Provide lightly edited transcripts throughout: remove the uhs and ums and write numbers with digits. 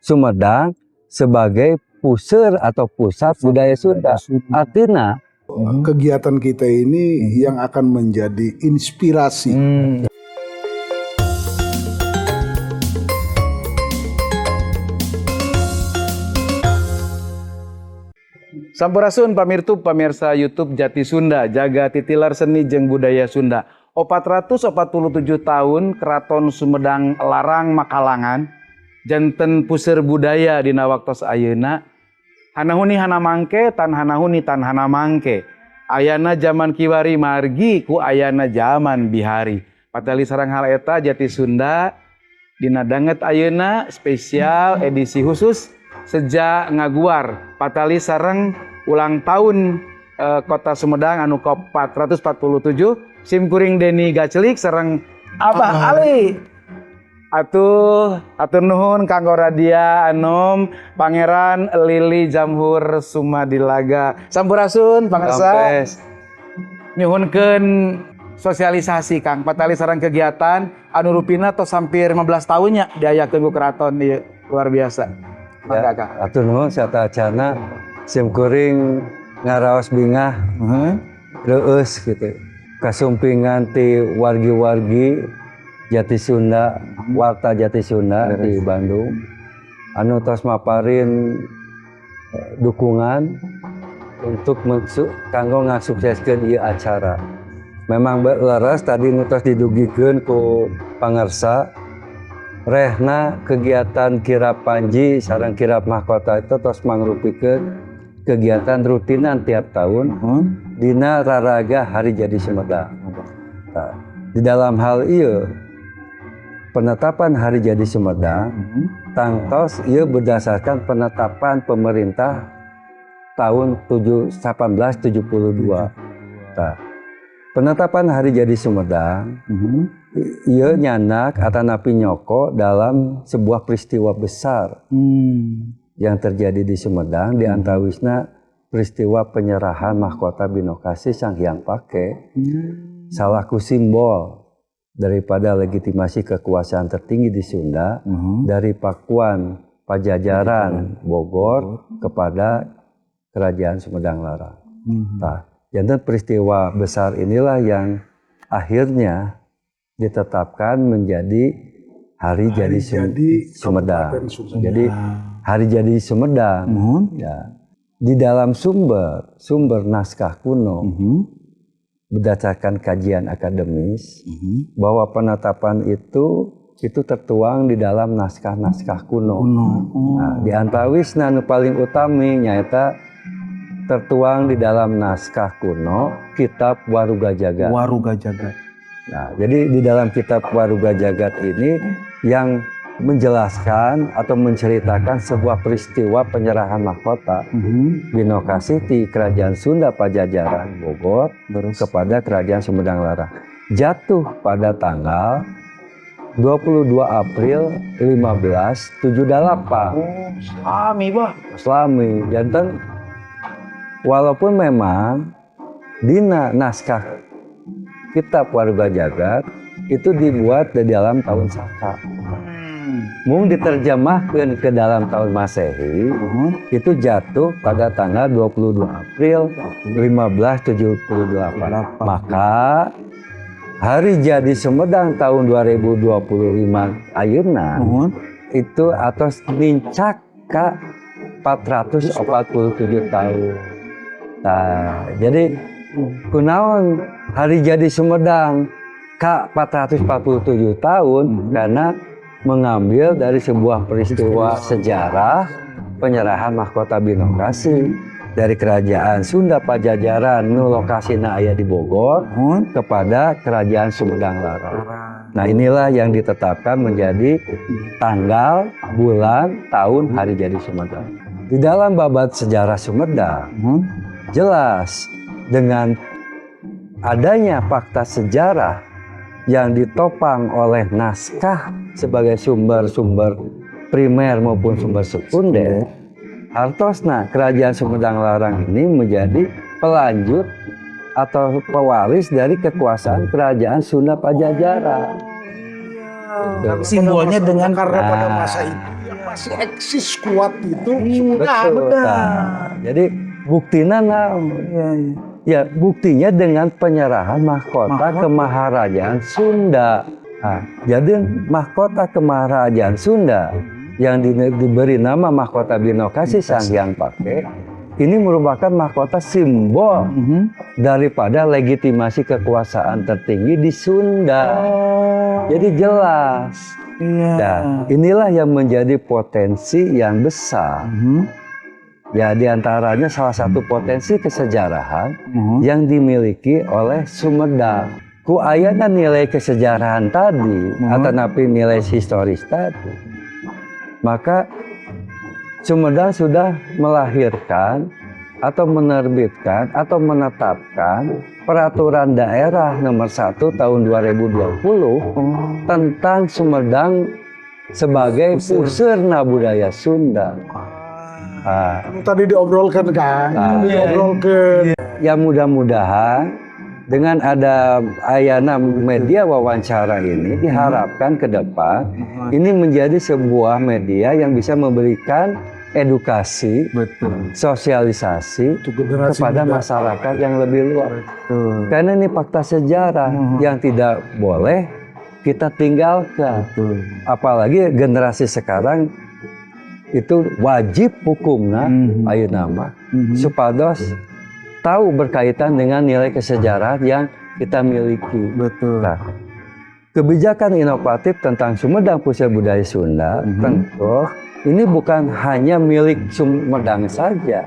Sumedang sebagai puseur atau pusat budaya Sunda. Artinya kegiatan kita ini yang akan menjadi inspirasi. Sampurasun pamirsa YouTube Jati Sunda, jaga titilar seni jeung budaya Sunda. 447 tahun Keraton Sumedang Larang Makalangan, janten puseur budaya dina waktos ayeuna. Hanahuni hana mangke, tan hanahuni tan hana mangke. Ayana zaman kiwari margi ku ayana zaman bihari. Patali sareng hal eta Jati Sunda dina danget ayeuna spesial edisi khusus sejak ngaguar patali sareng ulang tahun Kota Sumedang anu ke-447 simkuring Deni Gacelik sareng Abah Ali. Atur nuhun kanggo Radia Anom Pangeran Lili Jamhur Sumadilaga. Sampurasun pangarsa. Nyuhunkeun sosialisasi Kang patali sareng kegiatan anu rupina tos hampir 15 tahunnya diayakeun ku keraton ieu luar biasa. ya, atur nuhun sarta acana simkuring ngaraos bingah reueus gitu. Kasumpingan ti wargi-wargi Jati Sunda, warta Jati Sunda di Bandung anu tos maparin dukungan untuk kanggo ngasukseskeun ieu acara. Memang leres tadi nu tos didugikeun ku pangarsa rehna kegiatan kirap panji sareng kirap mahkota itu tos mangrupikeun kegiatan rutinan tiap tahun dina raraga Hari Jadi Sumedang. Nah, di dalam hal ieu penetapan Hari Jadi Sumedang tangtos ieu berdasarkan penetapan pemerintah tahun 1872. Nah, penetapan Hari Jadi Sumedang ieu nyanak atanapi nyoko dalam sebuah peristiwa besar yang terjadi di Sumedang, di antawisna peristiwa penyerahan mahkota Binokasi Sang Hyang Pake salaku simbol daripada legitimasi kekuasaan tertinggi di Sunda dari Pakuan Pajajaran Bogor kepada Kerajaan Sumedang Larang. Nah, jantan peristiwa besar inilah yang akhirnya ditetapkan menjadi Hari Jadi Sumedang. Jadi Hari Jadi Sumedang ya, di dalam sumber naskah kuno berdasarkan kajian akademis bahwa penetapan itu tertuang di dalam naskah-naskah kuno. Nah, di antawisna nu paling utami nyaeta tertuang di dalam naskah kuno Kitab Waruga Jagat. Nah, jadi di dalam Kitab Waruga Jagat ini yang menjelaskan atau menceritakan sebuah peristiwa penyerahan mahkota Binokasi di Kerajaan Sunda Pajajaran Bogor kepada Kerajaan Sumedang Larang jatuh pada tanggal 22 April 1578. Islami janten walaupun memang dina naskah Kitab Waruga Jagat itu dibuat di dalam tahun Saka. Mung diterjemahkan ke dalam tahun Masehi itu jatuh pada tanggal 22 April 1578. Maka Hari Jadi Sumedang tahun 2025 ayeuna itu atos nincak ka 447 tahun. Nah, jadi kunaon Hari Jadi Sumedang ka 447 tahun karena mengambil dari sebuah peristiwa sejarah penyerahan mahkota Binokasi dari Kerajaan Sunda Pajajaran nu lokasina aya di Bogor kepada Kerajaan Sumedang Larang. Nah, inilah yang ditetapkan menjadi tanggal, bulan, tahun Hari Jadi Sumedang. Di dalam babat sejarah Sumedang jelas dengan adanya fakta sejarah yang ditopang oleh naskah sebagai sumber-sumber primer maupun sumber sekunder, hartosna Kerajaan Sumedang Larang ini menjadi pelanjut atau pewaris dari kekuasaan Kerajaan Sunda Pajajaran. Simbolnya dengan karena pada masa itu masih eksis kuat itu. Betul. Nah, jadi buktinya ya buktinya dengan penyerahan mahkota ke Maharajaan Sunda. Nah, jadi mahkota ke Maharajaan Sunda yang diberi nama mahkota Binokasi Sang Hyang Pakke ini merupakan mahkota simbol daripada legitimasi kekuasaan tertinggi di Sunda. Jadi jelas. Nah, inilah yang menjadi potensi yang besar. Ya, diantaranya salah satu potensi kesejarahan yang dimiliki oleh Sumedang. Ku ayana nilai kesejarahan tadi, atau napi nilai historis tadi, maka Sumedang sudah melahirkan atau menerbitkan atau menetapkan peraturan daerah nomor 1 tahun 2020 tentang Sumedang sebagai pusarna budaya Sunda. Tadi diobrolkan kan, diobrolkan. Ya mudah-mudahan dengan ada ayana media wawancara ini diharapkan ke depan ini menjadi sebuah media yang bisa memberikan edukasi, sosialisasi kepada masyarakat yang lebih luas. Karena ini fakta sejarah yang tidak boleh kita tinggalkan. Apalagi generasi sekarang itu wajib hukumnya ayo nama supados tahu berkaitan dengan nilai kesejarahan yang kita miliki. Nah, kebijakan inovatif tentang Sumedang Pusat Budaya Sunda tentu ini bukan hanya milik Sumedang saja.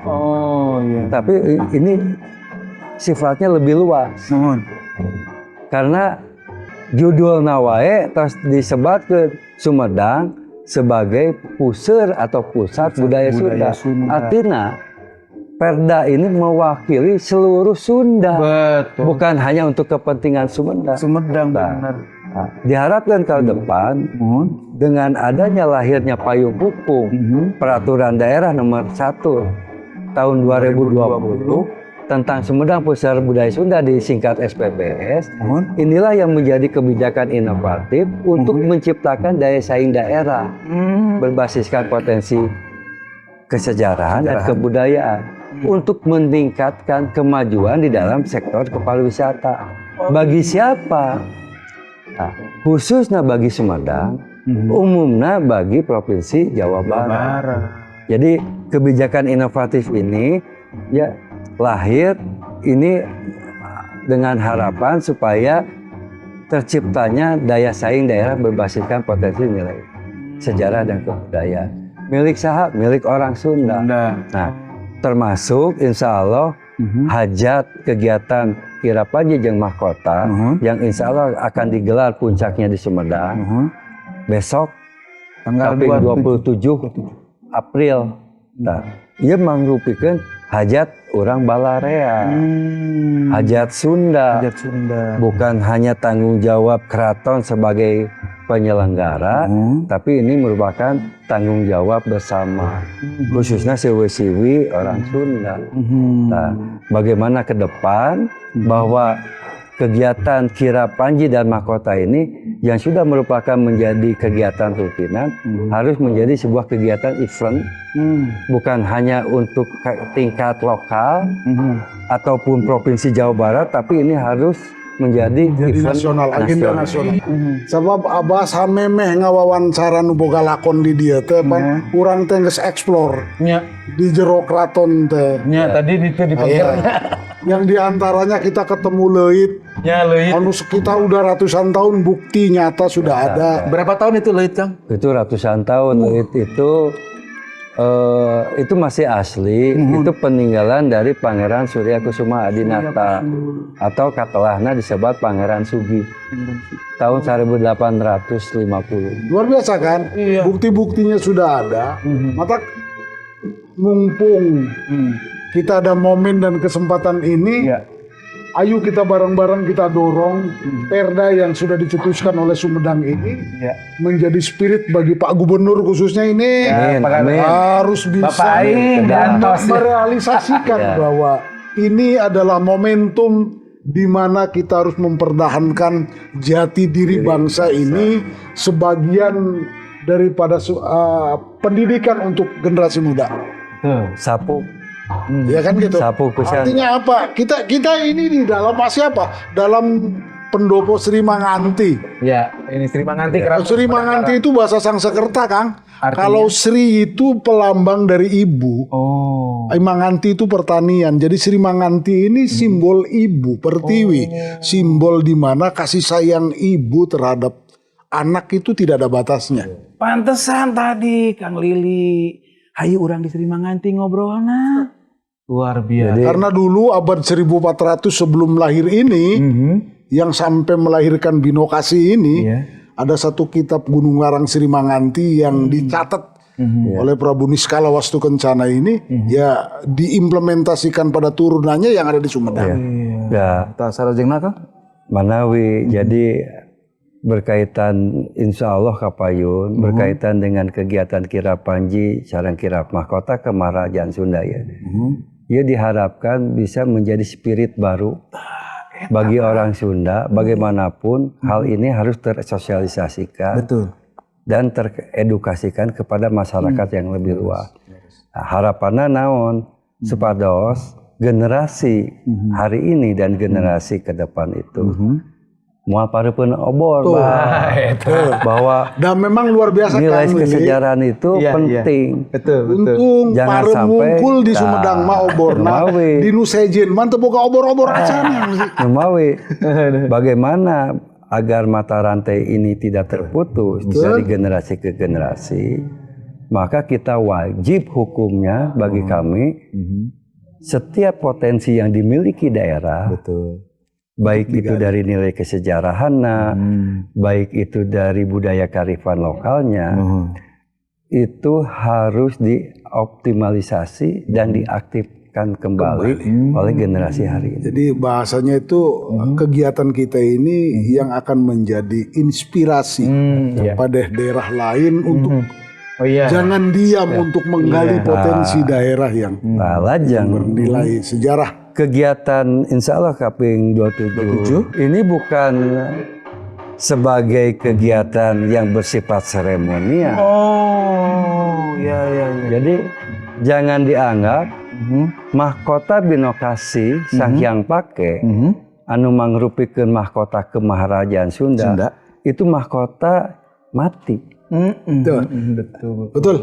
Tapi ini sifatnya lebih luas. Karena judul nawae terus disebat ke Sumedang sebagai puseur atau pusat budaya Sunda. Artinya Perda ini mewakili seluruh Sunda. Bukan hanya untuk kepentingan Sumedang. Benar. Nah, diharapkan ke depan dengan adanya lahirnya payung hukum peraturan daerah nomor 1 tahun 2020 tentang Sumedang Pusat Budaya Sunda disingkat SPBS, inilah yang menjadi kebijakan inovatif untuk menciptakan daya saing daerah berbasiskan potensi kesejarahan dan kebudayaan untuk meningkatkan kemajuan di dalam sektor kepariwisata. Bagi siapa? Nah, khususnya bagi Sumedang, umumnya bagi Provinsi Jawa Barat. Jadi kebijakan inovatif ini ya lahir ini dengan harapan supaya terciptanya daya saing daerah berbasiskan potensi nilai sejarah dan kebudayaan. Milik saha, milik orang Sunda. Nah, termasuk insya Allah hajat kegiatan Kirapanji jeung Mahkota yang insya Allah akan digelar puncaknya di Sumedang besok tanggal 27 April. Nah, ia mangrupikan hajat orang Balarea, hajat Sunda, bukan hanya tanggung jawab keraton sebagai penyelenggara, tapi ini merupakan tanggung jawab bersama, khususnya siwi-siwi orang Sunda. Nah, bagaimana ke depan bahwa kegiatan Kirapanji dan Mahkota ini yang sudah merupakan menjadi kegiatan rutinan harus menjadi sebuah kegiatan event, bukan hanya untuk tingkat lokal ataupun Provinsi Jawa Barat, tapi ini harus menjadi event nasional, agenda nasional. Sebab Abah samemeh ngawawancara nu boga lakon di dia teh pan urang teh geus explore di jero kraton teh. Tadi di Yang diantaranya kita ketemu leuit. Anu sekitar udah ratusan tahun, bukti nyata sudah ada. Berapa tahun itu leuit, Kang? Itu ratusan tahun. Leuit itu masih asli. Itu peninggalan dari Pangeran Surya Kusuma Adinata atau katelahna disebut Pangeran Sugi tahun 1850. Luar biasa kan? Bukti-buktinya sudah ada. Maka mumpung kita ada momen dan kesempatan ini, ayo kita bareng-bareng kita dorong perda yang sudah dicetuskan oleh Sumedang ini menjadi spirit bagi Pak Gubernur khususnya ini. Harus bisa merealisasikan bahwa ini adalah momentum di mana kita harus mempertahankan jati diri bangsa ini. Sebagian daripada pendidikan untuk generasi muda. Sapu Ya kan gitu. sapu kusan. Artinya apa? Kita ini di dalam masih apa? Dalam pendopo Sri Manganti. Ya, ini Sri Manganti keraton. Sri Manganti itu bahasa Sangsekerta, Kang. Artinya? Kalau Sri itu pelambang dari ibu. Oh. Manganti itu pertanian. Jadi Sri Manganti ini simbol ibu, pertiwi. Simbol di mana kasih sayang ibu terhadap anak itu tidak ada batasnya. Pantesan tadi Kang Lili, hayu urang di Sri Manganti ngobrolna. Luar biasa. Karena dulu abad 1400 sebelum lahir ini, yang sampai melahirkan Binokasi ini, ada satu kitab Gunung Larang Sri Manganti yang dicatat oleh Prabu Niskala Wastu Kencana ini, ya diimplementasikan pada turunannya yang ada di Sumedang. Ya, Tak sarojengna Kang? Manawi. Jadi berkaitan insya Allah Kapayun, berkaitan dengan kegiatan kirap Panji, sareng kirap mahkota Kemaharajan Sunda ya. Ia diharapkan bisa menjadi spirit baru bagi orang Sunda. Bagaimanapun hal ini harus tersosialisasikan. Betul. Dan teredukasikan kepada masyarakat yang lebih luas. Nah, harapannya naon supados generasi hari ini dan generasi ke depan itu moal pareupun obor bahwa Dan memang luar biasa nilai Kang Lili. kesejarahan itu penting. Betul, betul. Untung Jangan pare sampai mungkul di Sumedang mah oborna Mawi. di Nu Sejen mah teu boga obor-obor acan. Memawi bagaimana agar mata rantai ini tidak terputus dari generasi ke generasi, maka kita wajib hukumnya bagi kami setiap potensi yang dimiliki daerah, baik itu dari nilai kesejarahannya, baik itu dari budaya kearifan lokalnya, itu harus dioptimalisasi dan diaktifkan kembali oleh generasi hari ini. Jadi bahasanya itu kegiatan kita ini yang akan menjadi inspirasi pada daerah lain untuk jangan diam untuk menggali potensi daerah yang Lajang bernilai sejarah. kegiatan insya Allah Kaping 27 ini bukan sebagai kegiatan yang bersifat seremonial. Jadi jangan dianggap mahkota Binokasi Sang Hyang Pake anu mangrupikeun mahkota Kemaharajan Sunda, itu mahkota mati. Betul.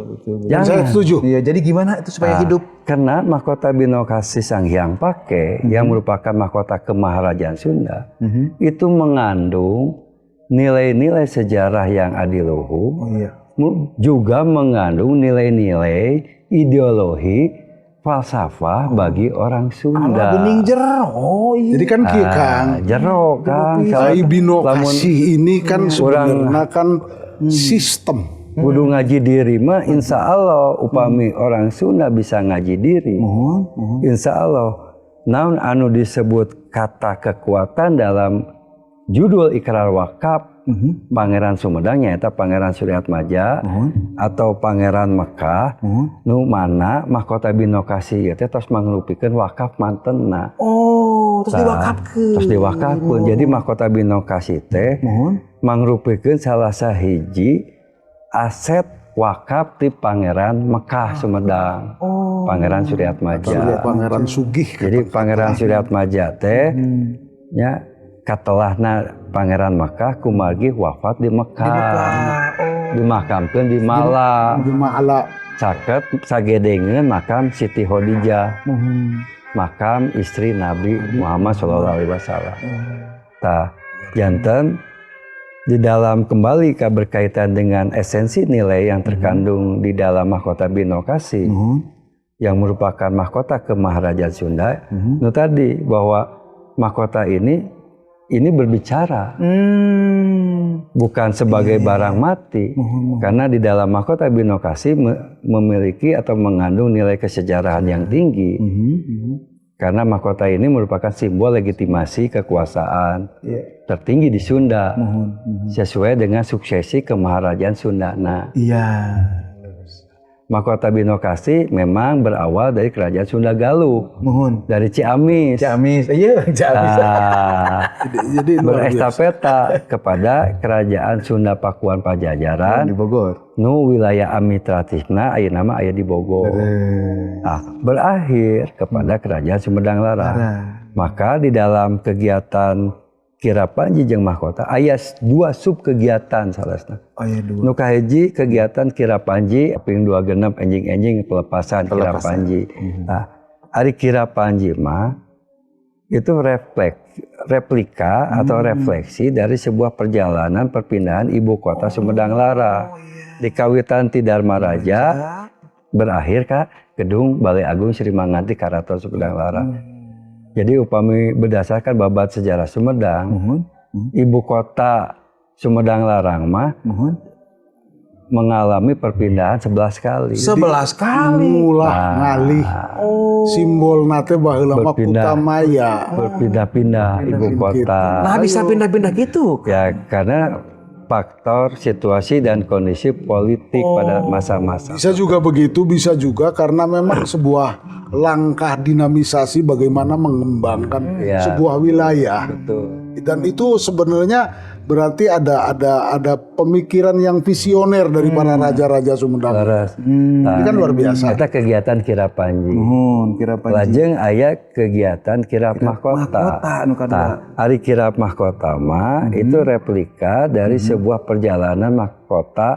Jangan. Saya setuju. Iya, jadi gimana itu supaya hidup? Karena mahkota Binokasi Sang Hyang Pake yang merupakan mahkota Kemaharajan Sunda itu mengandung nilai-nilai sejarah yang adiluhung, juga mengandung nilai-nilai ideologi falsafah bagi orang Sunda. Bening jero. Jadi kan kieu Kang, Jero Kang, Ai Binokasi ini kan sebenarnya kan sistem. kudu ngaji diri mah insya Allah upami orang Sunda bisa ngaji diri. Insya Allah naon anu disebut kata kekuatan dalam judul ikrar wakaf Pangeran Sumedang nyaeta Pangeran Suryatmaja atau Pangeran Mekah nu mana mahkota Binokasi ieu teh tos mangrupikeun wakaf mantenna. Terus diwakafkeun. Terus diwakafkeun. Jadi mahkota Binokasi teh mangrupikeun salah sahiji aset wakaf ti Pangeran Mekah Sumedang. Pangeran Suryatmaja. Pangeran Sugih. Jadi Pangeran Suryatmaja teh nya katelahna Pangeran Mekah kumargi wafat di Mekah. Dimakamkeun di Malang. Di Maala. Caket sagedengeun makam Siti Khadijah. Makam istri Nabi Muhammad SAW. Tah, janten di dalam kembali ke berkaitan dengan esensi nilai yang terkandung di dalam mahkota Binokasi yang merupakan mahkota Kemaharajan Sunda, itu tadi bahwa mahkota ini berbicara, bukan sebagai barang mati, karena di dalam mahkota Binokasi memiliki atau mengandung nilai kesejarahan yang tinggi, karena mahkota ini merupakan simbol legitimasi kekuasaan tertinggi di Sunda, sesuai dengan suksesi Kemaharajan Sunda. mahkota Binokasi memang berawal dari kerajaan Sunda Galuh, Nuhun. dari Ciamis. Ciamis. Iya, Ciamis. Nah, Jadi luar biasa. berestafeta kepada kerajaan Sunda Pakuan Pajajaran Di Bogor. nu wilayah Amitratisna aya nama aya di Bogor. Nah, berakhir kepada kerajaan Sumedang Larang. Maka di dalam kegiatan Kira Panji jeung mahkota aya 2 sub kegiatan salasna. Oh iya, 2. Nu kahiji kegiatan Kira Panji ping 26 enjing-enjing pelepasan Kira Panji. Nah, ari Kira Panji mah itu replika atau refleksi dari sebuah perjalanan perpindahan ibu kota Sumedang Larang. Di kawitan Ti Dharma Raja berakhir ka gedung Balai Agung Sri Manganti Karaton Sumedang Larang. Jadi upami berdasarkan babat sejarah Sumedang, ibu kota Sumedang Larang mah mengalami perpindahan 11 kali. 11 kali. Mulah ngalih. Simbol nate baheula mah Kutamaya. Berpindah-pindah ibu kota. Nah, bisa pindah-pindah gitu. Ya karena faktor situasi dan kondisi politik pada masa-masa. Bisa juga begitu, bisa juga karena memang sebuah langkah dinamisasi bagaimana mengembangkan sebuah wilayah. Betul. Dan itu sebenarnya berarti ada pemikiran yang visioner dari para raja-raja Sumedang. Laras. Ini kan luar biasa. Kita kegiatan Kira Panji. Kira Panji. Lajeng aya kegiatan Kirap Mahkota. Nah, ari Kirap Mahkota mah itu replika dari sebuah perjalanan mahkota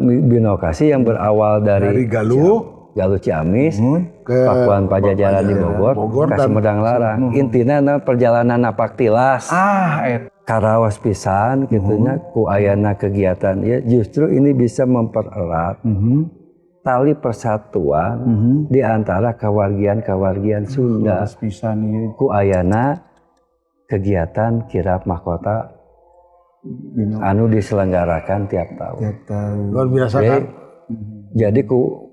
Binokasi yang berawal dari Galuh, Ciamis, ke Pakuan Pajajaran di Bogor ke Sumedang Larang. Intina perjalanan napak tilas. Karawas pisan gitunya ku ayana kegiatan ya justru ini bisa mempererat tali persatuan di antara kawargian Sunda. Ku ayana kegiatan Kirap Mahkota anu diselenggarakan tiap tahun. luar biasa kan? Jadi ku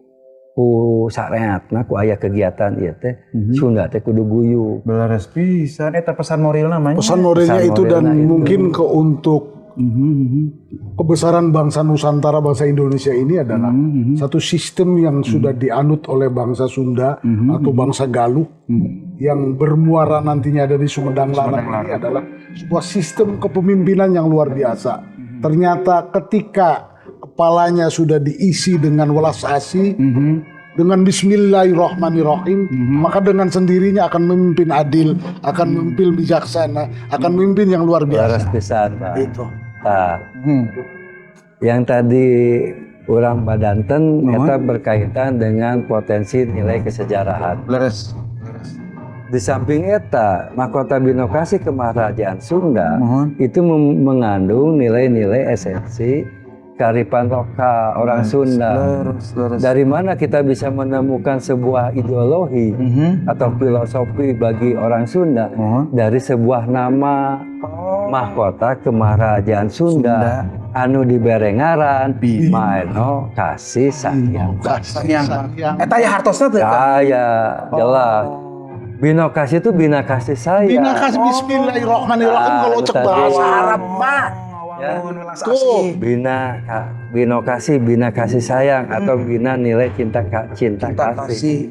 sareatna ku aya kegiatan ieu teh Sunda teh kudu guyup. Belaras pisan eta pesan moral namanya. Pesan moralnya Pesan itu dan moralnya itu. mungkin untuk kebesaran bangsa Nusantara, bangsa Indonesia ini adalah satu sistem yang sudah dianut oleh bangsa Sunda atau bangsa Galuh yang bermuara nantinya ada di Sumedang Larang ini adalah sebuah sistem kepemimpinan yang luar biasa. Ternyata ketika kepalanya sudah diisi dengan welas asih, dengan Bismillahirrahmanirrahim, maka dengan sendirinya akan memimpin adil, akan memimpin bijaksana, akan memimpin yang luar Laras biasa. pisan Pak. Itu. Nah, yang tadi urang badanten eta berkaitan dengan potensi nilai kesejarahan. Belaras. Di samping eta, mahkota Binokasi Kemaharajan Sunda itu mengandung nilai-nilai esensi kearifan lokal orang Sunda. Dari mana kita bisa menemukan sebuah ideologi atau filosofi bagi orang Sunda? Dari sebuah nama mahkota Kemaharajan Sunda anu diberengaran Maeno Kasih Sahyang. Eta ya hartosna teh. Ya, jelas. Binokasi itu bina kasih sayang. Bina kasih Bismillahirrahmanirrahim kalau cek bahasa Arab mah. Ya. Tuh. Bina kasih sayang atau bina nilai cinta kasih.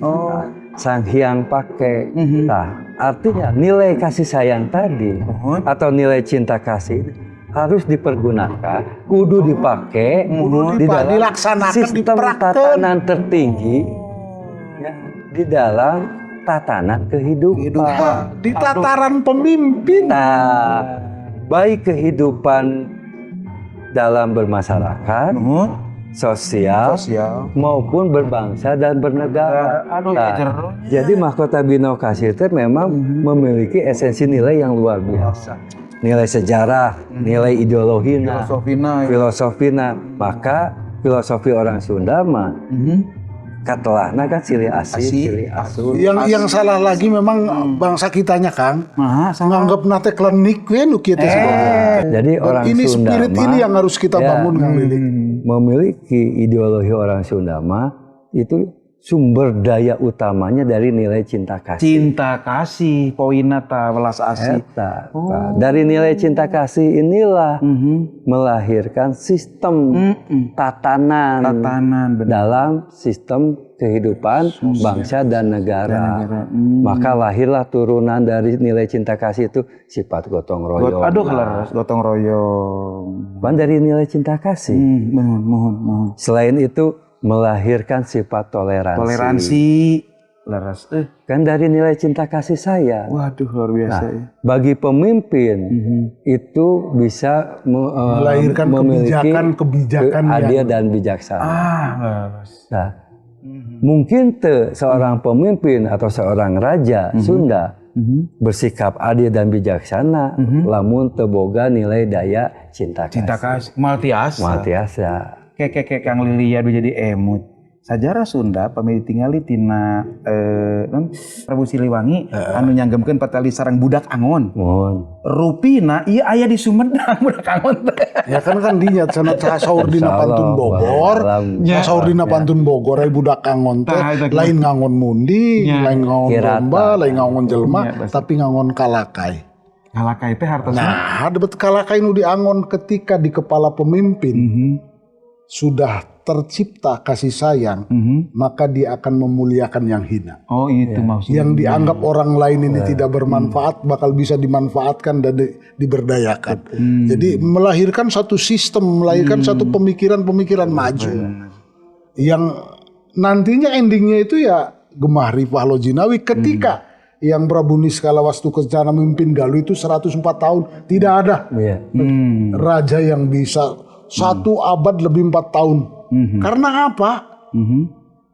Sang Hyang pakai. Nah, artinya nilai kasih sayang tadi atau nilai cinta kasih harus dipergunakan, kudu dipakai di dalam dilaksanakan, sistem dipraktek. tatanan tertinggi ya, di dalam tatanan kehidupan. Di tataran pemimpin. Nah, baik kehidupan dalam bermasyarakat, sosial, maupun berbangsa dan bernegara. Nah, jadi mahkota Binokasi itu memang memiliki esensi nilai yang luar biasa. Nilai sejarah, nilai ideologina, filosofina. Maka filosofi orang Sunda mah katelahna kan silih asih, silih asun. Yang salah lagi memang bangsa kitanya Kang. Nganggep nate klinik we nu kieu teh sebenarnya. Jadi orang ini Sunda spirit mah, ini yang harus kita bangun Kang Lili. memiliki ideologi orang Sunda mah itu sumber daya utamanya dari nilai cinta kasih. Cinta kasih, poinna ta welas asih. Eta. Nah, dari nilai cinta kasih inilah melahirkan sistem tatanan benar. dalam sistem kehidupan bangsa dan negara. Maka lahirlah turunan dari nilai cinta kasih itu sifat gotong royong. Aduh, laras gotong royong. Kan dari nilai cinta kasih. Mohon. Selain itu melahirkan sifat toleransi. Toleransi, laras. Kan dari nilai cinta kasih saya. Waduh, luar biasa. Nah, bagi pemimpin itu bisa melahirkan memiliki kebijakan adil dan bijaksana. Laras. Nah, mungkin seorang pemimpin atau seorang raja Sunda bersikap adil dan bijaksana, lamun teboga nilai daya cinta kasih. Cinta kasih, maltiasa. Kek Kang Lilia jadi emut. Sajarah Sunda pamili tingali tina Prabu Siliwangi anu nyanggemkeun patali sareng budak angon. Rupina ieu aya di Sumedang budak angon teh. Ya kan dinya cenah saur dina pantun Bogor. Saur dina pantun Bogor aya budak angon teh lain ngangon mundi, lain ngangon domba, lain ngangon jelema, tapi ngangon kalakai. Kalakai teh hartosna. Nah, debat kalakai nu diangon ketika di kepala pemimpin sudah tercipta kasih sayang, maka dia akan memuliakan yang hina. Oh itu maksudnya. Yang dianggap orang lain ini tidak bermanfaat bakal bisa dimanfaatkan dan diberdayakan. Jadi melahirkan satu sistem, melahirkan satu pemikiran-pemikiran maju. Yang nantinya endingnya itu ya Gemah Ripah Lojinawi ketika yang Prabu Niskala Wastukencana memimpin Galuh itu 104 tahun tidak ada raja yang bisa 1 abad lebih 4 tahun. Karena apa?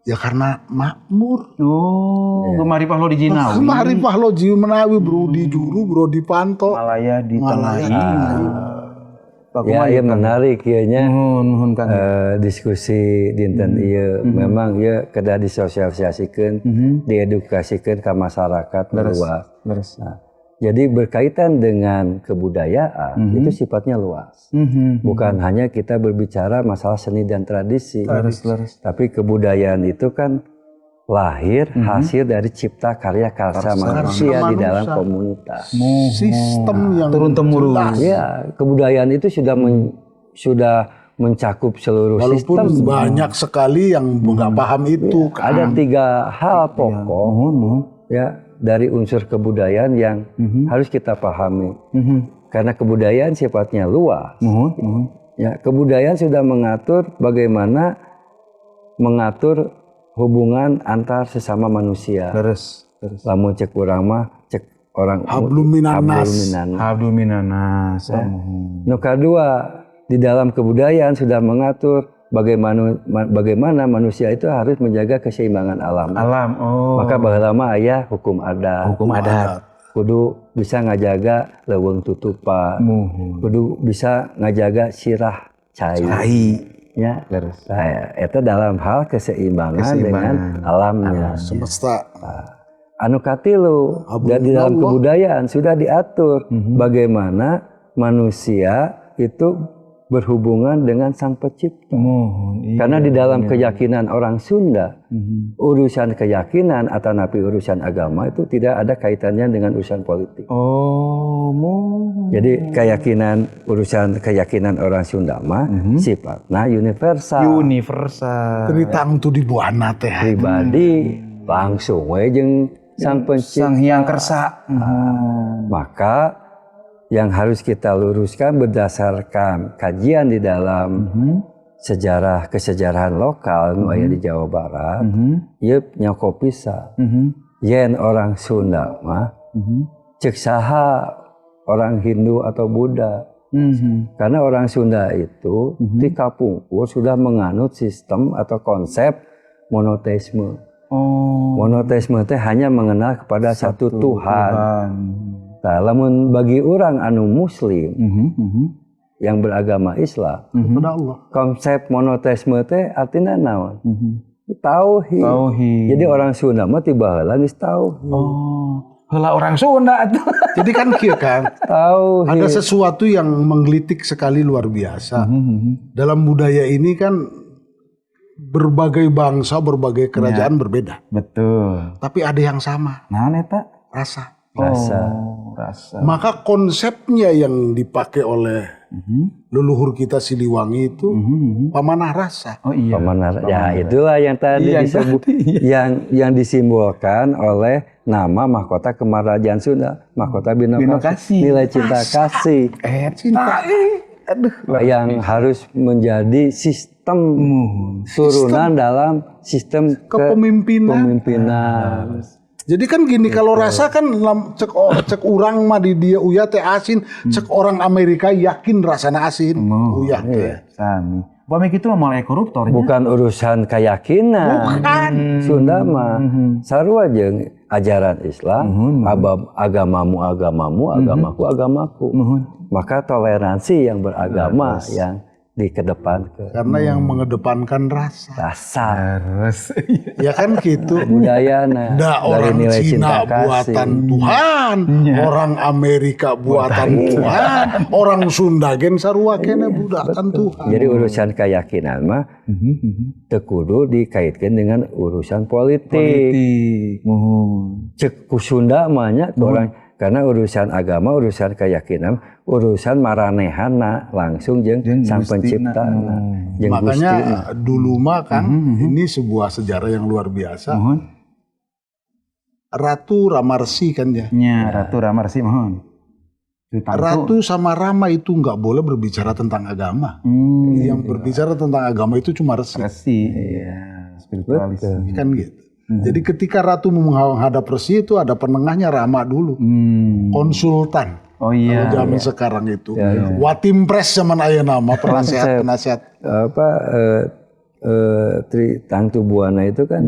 Ya karena makmur. Gemah Ripah Lojinawi. Gemah Ripah Lojinawi bro di juru bro di panto. Malaya di tengah. Ya, menarik ieu diskusi dinten ieu. Memang ieu kedah disosialisasikeun, diedukasikeun ka masyarakat luas. Nah, jadi berkaitan dengan kebudayaan itu sifatnya luas. Bukan hanya kita berbicara masalah seni dan tradisi. Tapi kebudayaan itu kan lahir hasil dari cipta karya manusia di dalam komunitas. Sistem yang turun-temurun. Ya, kebudayaan itu sudah mencakup seluruh walaupun sistem. Walaupun banyak sekali yang nggak paham itu. Ada 3 hal pokok ya dari unsur kebudayaan yang harus kita pahami. Karena kebudayaan sifatnya luas. Ya, kebudayaan sudah mengatur bagaimana mengatur hubungan antar sesama manusia. Lamun cek urang mah cek orang hablum minanas. Nu kadua di dalam kebudayaan sudah mengatur bagaimana manusia itu harus menjaga keseimbangan alam. Maka baheula mah aya hukum adat. Kudu bisa ngajaga leuweung tutupan. Kudu bisa ngajaga sirah cai. Ya, itu dalam hal keseimbangan dengan alamnya. Semesta. Anu katilu dan di dalam kebudayaan sudah diatur bagaimana manusia itu berhubungan dengan Sang Pencipta. Karena di dalam keyakinan orang Sunda, urusan keyakinan atau napi urusan agama itu tidak ada kaitannya dengan urusan politik. Jadi urusan keyakinan orang Sunda mah sifatnya universal. Ceritang tu di buana teh. Pribadi langsung we jeung Sang Pencipta. Sang Hyang Kersa. Maka yang harus kita luruskan berdasarkan kajian di dalam kesejarahan lokal nu aya di Jawa Barat, ieu nyokop pisan. Yen orang Sunda mah cek saha orang Hindu atau Buddha. Karena orang Sunda itu di kapungkur sudah menganut sistem atau konsep monoteisme. Monoteisme teh hanya mengenal kepada satu Tuhan. Nah, lamun bagi orang anu muslim yang beragama Islam, konsep monoteisme teh artinya naon? Tauhid. Jadi orang Sunda mah tiba heula geus tauhid. Heula orang Sunda atuh. Jadi kan kieu kan, ada sesuatu yang menggelitik sekali luar biasa. Dalam budaya ini kan berbagai bangsa, berbagai kerajaan berbeda. Betul. Tapi ada yang sama, Nah, eta rasa. Rasa. rasa. Maka konsepnya yang dipakai oleh leluhur kita Siliwangi itu pamanah rasa. Oh iya. Pemenar, ya itulah yang tadi Yang disebut, yang disimbolkan oleh nama mahkota Kemarajaan Sunda, mahkota Bino Bino Kasih, Kasih. nilai cinta kasih, Cinta. Aduh. yang harus menjadi sistem turunan dalam sistem Kepemimpinan. kepemimpinan. Jadi kan gini, kalau rasa kan cek orang mah di dia uyah teh asin, cek orang Amerika yakin rasana asin. Uyah teh. Sami. Pamik itu mah mulai koruptor. Bukan urusan keyakinan. Sunda mah sarua jeung ajaran Islam, agamamu agamamu, agamaku agamaku. Maka toleransi yang beragama yang dikedepankan. Karena yang mengedepankan rasa. Dasar Ya kan gitu. budayana Da dari orang nilai Cina cinta buatan kasih. Tuhan, orang Amerika buatan Tuhan, orang Sunda gen sarua kene buatan Tuhan. Jadi urusan keyakinan mah teu kudu dikaitkan dengan urusan politik. Cek ku Sunda mah nya orang, karena urusan agama, urusan keyakinan, urusan maranehana langsung jeung Sang Penciptana. Jeung Makanya Gustina. dulu mah kan ini sebuah sejarah yang luar biasa. Ratu Ramarsi kan ya. Nya Ratu Ramarsi mohon. Ratu sama Rama itu nggak boleh berbicara tentang agama. Yang berbicara tentang agama itu cuma Resi. Resi. Iya, spiritualis. Kan gitu. Jadi ketika Ratu menghadap Resi itu ada penengahnya Rama dulu. Konsultan. Oh iya. Kalau zaman sekarang itu. Watimpres zaman aya nama penasihat. Apa Tri Tangtu Buana itu kan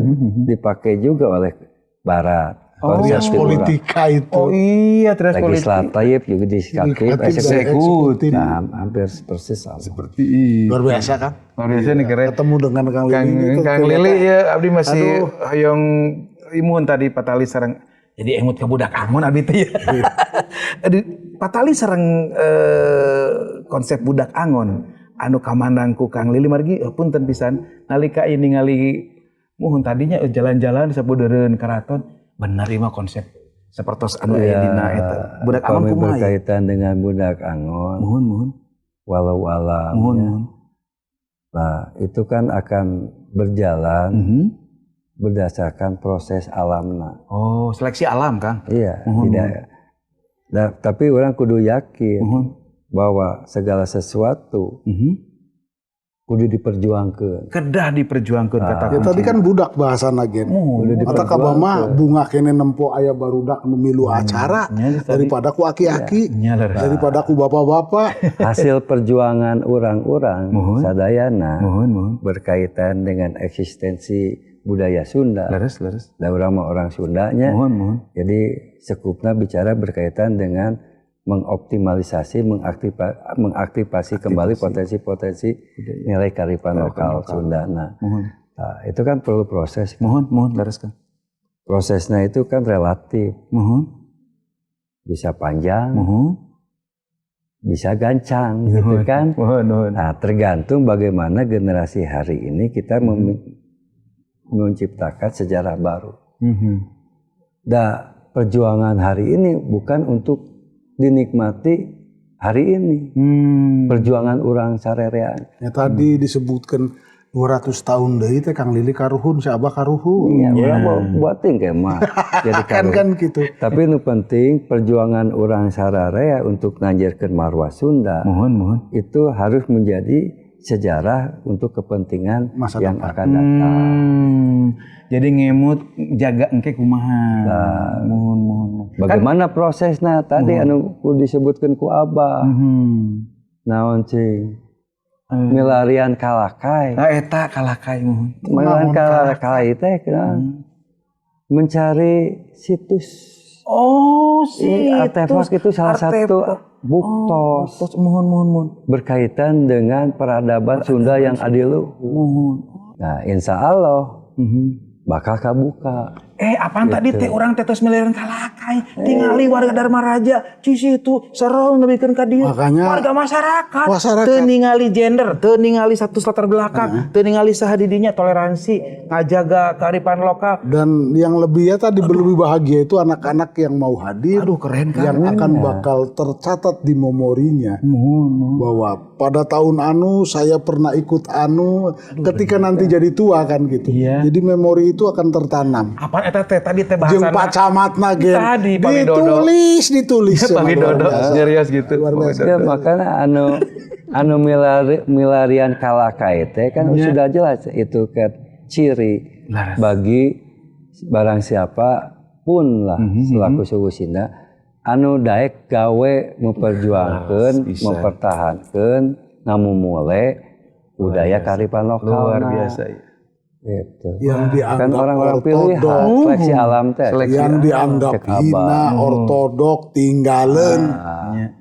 dipakai juga oleh Barat. Trias politika itu. Oh iya, trias politik. Legislatif juga disikatif, eksekutif. Nah, hampir persis sama. Seperti Luar biasa kan? luar biasa nih keren. Ketemu dengan Kang Lili itu. Kang Lili ya abdi masih hoyong imun tadi patali sareng. Jadi emut ke budak amun abdi teh ya. Adi patali sareng konsep budak angon anu kamandangku Kang Lili margi punten pisan nalika ini ningali muhun tadinya jalan-jalan sabudereun karaton bener mah konsep sapertos anu aya dina eta. Budak angon kumaha? Berkaitan dengan budak angon. Muhun. Walau alam. Muhun. Nah, itu kan akan berjalan berdasarkan proses alamna. Oh, seleksi alam, Kang. Iya, tidak. Nah, tapi orang kudu yakin bahwa segala sesuatu kudu diperjuangkan. Kedah diperjuangkan kata Ya tadi kan budak bahasa nagen. Mata kabama bunga kene nempo aya barudak nu milu acara daripada ku aki-aki, daripada ku bapak-bapak. Hasil perjuangan orang-orang sadayana berkaitan dengan eksistensi budaya Sunda. Leres. Dan orang Sundanya. Jadi sekupna bicara berkaitan dengan mengoptimalisasi, mengaktifasi kembali potensi-potensi nilai kearifan lokal Sunda. Nah, itu kan perlu proses. Mohon, leres kan. Prosesnya itu kan relatif. Bisa panjang, bisa gancang, gitu kan. Nah, tergantung bagaimana generasi hari ini kita menciptakan sejarah baru. Nah, perjuangan hari ini bukan untuk dinikmati hari ini. Perjuangan orang sarerean. Ya tadi disebutkan 200 tahun deui teh Kang Lili karuhun, si Abah karuhun. Iya, orang mau buatin kayak mah. Jadi kan gitu. Tapi nu penting perjuangan orang sararea untuk nanjarkeun marwah Sunda. Mohon. Itu harus menjadi sejarah untuk kepentingan Masa yang depan. akan datang. Jadi ngemut jaga engke kumaha. Mohon. Bagaimana prosesnya tadi anu disebutkan ku Abah. Naon cing? Milarian kalakai. Nah, eta kalakai mohon. Milarian kalakai teh mencari situs. Oh, Artefak itu salah satu buktos. Mohon. Berkaitan dengan peradaban Sunda yang adiluhur. Nah, insya Allah bakal kabuka. apaan tadi teh orang tetes miliaran kalakai tingali warga Dharma Raja cisi itu serong nebikeun ka dieu warga masyarakat teu ningali gender teu ningali status latar belakang teu ningali saha di dinya toleransi ngajaga kearifan lokal dan yang lebih lebih bahagia itu anak-anak yang mau hadir keren kan yang akan bakal tercatat di memorinya bahwa pada tahun anu saya pernah ikut anu ketika nanti jadi tua kan gitu jadi memori itu akan tertanam apa eta teh tadi teh bahasana jeung pacamatna gen tadi ditulis Pak Widodo serius gitu ya makanya anu milarian kalakai teh kan sudah jelas itu ke ciri bagi barang siapa pun lah selaku suku Sunda anu daek gawe memperjuangkeun mempertahankeun ngamumule budaya kearifan lokal luar biasa gitu. Yang dianggap kan orang-orang pilihan seleksi alam teh yang dianggap hina ortodok tinggalan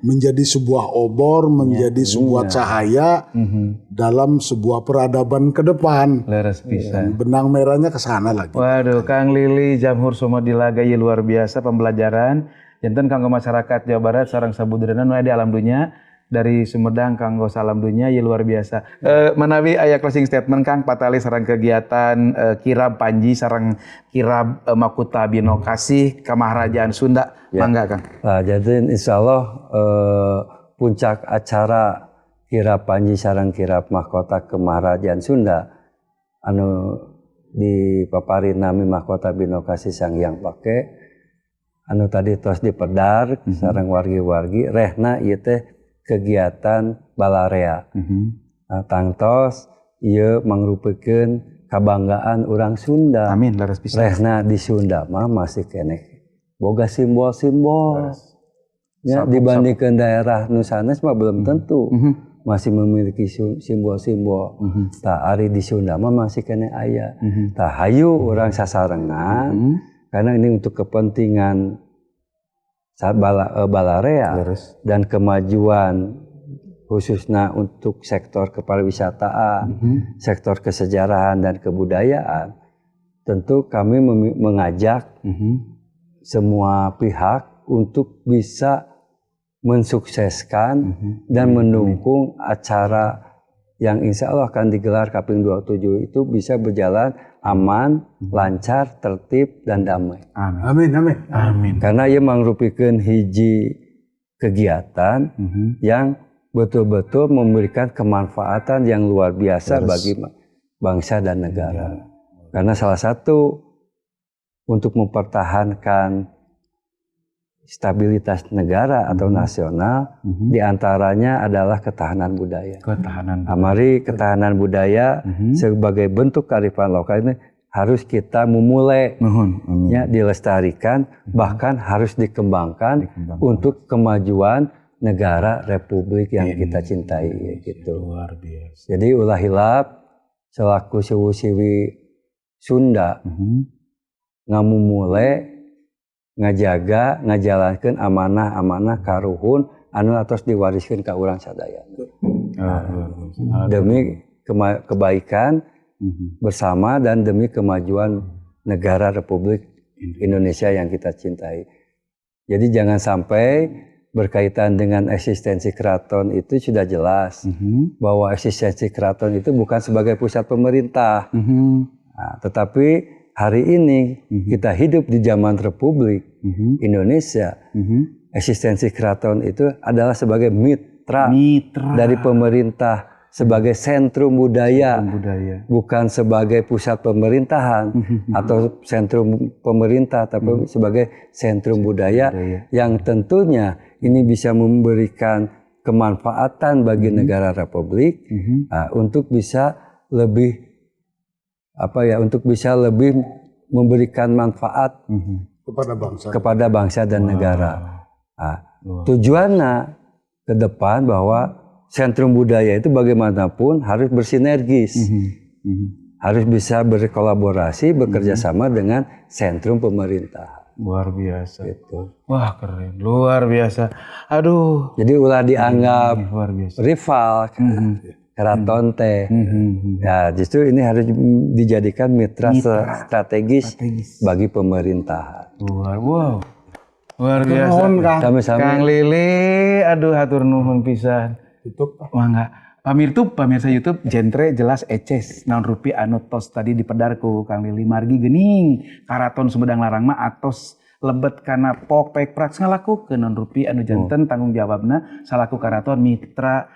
menjadi sebuah obor menjadi sebuah cahaya dalam sebuah peradaban ke depan. Leres pisan. Benang merahnya ke sana lagi. Waduh, Kang Lili Jamhur Sumadilaga ieu luar biasa pembelajaran. Janten kanggo masyarakat Jawa Barat sareng sabudayana nu aya di alam dunya. Dari Sumedang kanggo salam dunya ieu luar biasa. Manawi aya closing statement Kang patali sareng kegiatan kirab Panji sareng kirab Makuta Bino Kasih Kamaharajaan Sunda. Mangga Kang. Nah, jadi insyaallah puncak acara kirab Panji sareng kirab Mahkota Kemaharajaan Sunda anu dipapari nami Mahkota Bino Kasih Sanghyang Pake anu tadi tos dipedar sareng wargi-wargi rehna ieu teh kegiatan balarea. Nah, tangtos ieu mangrupikeun kabanggaan urang Sunda. Amin leres pisan. Rehna di Sunda mah masih keneh boga simbol-simbol. Ya, dibandingkan daerah nu sanes mah belum tentu masih memiliki simbol-simbol. Tah ari di Sunda mah masih keneh aya. Tah hayu urang sasarengan karena ini untuk kepentingan balarea dan kemajuan khususnya untuk sektor kepariwisataan, sektor kesejarahan dan kebudayaan, tentu kami mengajak semua pihak untuk bisa mensukseskan dan mendukung acara yang insya Allah akan digelar Kaping 27 itu bisa berjalan aman, lancar, tertib, dan damai. Amin, amin, amin. Karena ia mangrupikan hiji kegiatan yang betul-betul memberikan kemanfaatan yang luar biasa bagi bangsa dan negara. Karena salah satu untuk mempertahankan stabilitas negara atau nasional diantaranya adalah ketahanan budaya. Mari ketahanan budaya sebagai bentuk kearifan lokal ini harus kita memulai ya, dilestarikan bahkan harus dikembangkan untuk kemajuan negara Republik yang kita cintai gitu. Luar biasa. Jadi ulah hilap selaku siwi-siwi Sunda ngamumule ngajaga ngajalankeun amanah-amanah karuhun anu atos diwariskeun ka urang sadayana. Demi kebaikan bersama dan demi kemajuan negara Republik Indonesia yang kita cintai. Jadi jangan sampai berkaitan dengan eksistensi keraton itu sudah jelas bahwa eksistensi keraton itu bukan sebagai pusat pemerintah. Nah, tetapi hari ini kita hidup di zaman Republik Indonesia. Eksistensi keraton itu adalah sebagai mitra dari pemerintah, sebagai sentrum budaya, bukan sebagai pusat pemerintahan atau sentrum pemerintah, tapi sebagai sentrum budaya yang tentunya ini bisa memberikan kemanfaatan bagi negara Republik untuk bisa lebih untuk bisa lebih memberikan manfaat kepada bangsa dan negara. Tujuannya ke depan bahwa sentrum budaya itu bagaimanapun harus bersinergis, harus bisa berkolaborasi, bekerja sama dengan sentrum pemerintah. Luar biasa. Gitu. Wah keren, luar biasa. Aduh. Jadi ulah dianggap luar biasa. rival. keraton teh. Ya, justru ini harus dijadikan mitra strategis bagi pemerintahan. Wow. Luar biasa. Nuhun, Kang. Sami-sami. Kang Lili, aduh hatur nuhun pisan. Tutup. Mangga. Pemirsa YouTube, genre jelas eces. Naon rupi anu tos tadi dipedarku Kang Lili margi gening. Karaton Sumedang Larang mah atos lebet karena pek praks ngalakukeun non rupi anu janten tanggung jawabna salaku karaton mitra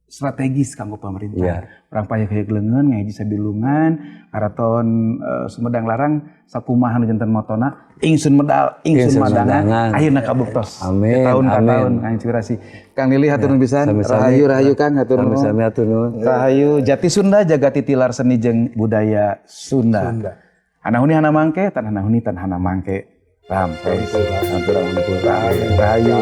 strategis kanggo pemerintah. Yeah. Orang payah kayak gelengan ngaji sabilungan karaton Sumedang Larang sakumaha anu janten motona ingsun madangan ayeuna kabuktos. Amin. Tahun ka Amin. tahun inspirasi. Kang Lili hatur nuhun pisan. Sami-sami. Rahayu Kang hatur nuhun. Sami-sami hatur nuhun. Rahayu Jati Sunda jaga titilar seni jeung budaya Sunda. Hanahuni hana mangke, tan hanahuni tan hana mangke. Rampes. Rahayu.